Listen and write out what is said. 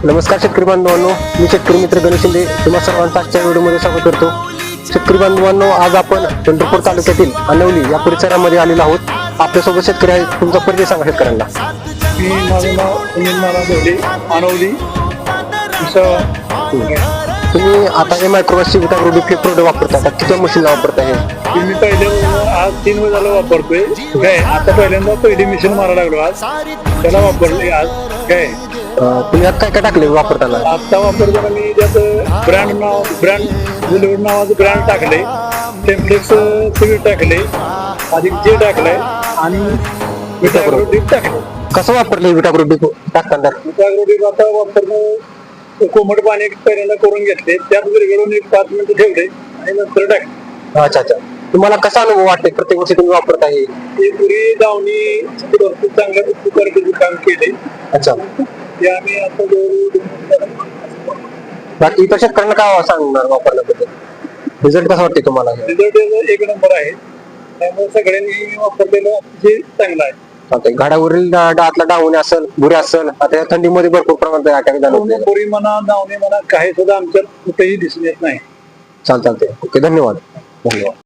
नमस्कार शेतकरी बांधवांनो, मी शेतकरी मित्र गणेश शिंदे तुम्हा सर्वांचं आजच्या व्हिडिओमध्ये स्वागत करतो. शेतकरी बांधवांनो, आज आपण पंढरपूर तालुक्यातील अनवली या परिसरामध्ये आलेलो आहोत. आपल्यासोबत शेतकरी आहेत. तुमचा परिचय सांगा शेतकऱ्यांना. माझं नाव सुनील महाराज होते, अनवली. तुम्ही आता हे मायक्रोवॅक्स विटाग्रोडी हे प्रोडक्ट वापरता का? किती मशीनला वापरता हे? मी पहिले आज 3 वर्षाला वापरतोय काय. आता पहिल्यांदा पहिली मिशन मारायला लागलो, आज त्याला वापरले. आज काय तुम्ही आता काय काय टाकले वापरताना? आता वापरताना मी त्यात ब्रँड नावाचं ब्रँड टाकले, टेम्पलेक्स सिव्हिल टाकले, अधिक जे टाकलंय आणि विटाग्रोडी टाकले. कसं वापरले विटाग्रोडी टाकताना? विटाग्रोडी आता वापरणं कोमट पाणी पहिल्यांदा करून घेतले, त्यात विरघळून 5 मिनिटं ठेवले आणि नंतर टाकले. अच्छा. तुम्हाला कसा अनुभव वाटते प्रत्येक वर्षी तुम्ही वापरता हे? पूर्वी दावणी भरपूर चांगल्या प्रकारचे काम केले. अच्छा. ते आम्ही आता बाकी इतर शेतकऱ्यांना काय सांगणार वापरण्याबद्दल? रिझल्ट कसा वाटते तुम्हाला? रिझल्ट 1 नंबर आहे. त्यामुळे सगळ्यांनी वापरलेलं अतिशय चांगलं आहे. घाडावरील दातला डावणे असेल, बुरे असेल, आता थंडीमध्ये भरपूर प्रमाणात अटॅक जाणवते. पूर्वी म्हणा, दावणी म्हणा, काही सुद्धा आमच्यात कुठेही दिसून येत नाही. चालते. ओके, धन्यवाद.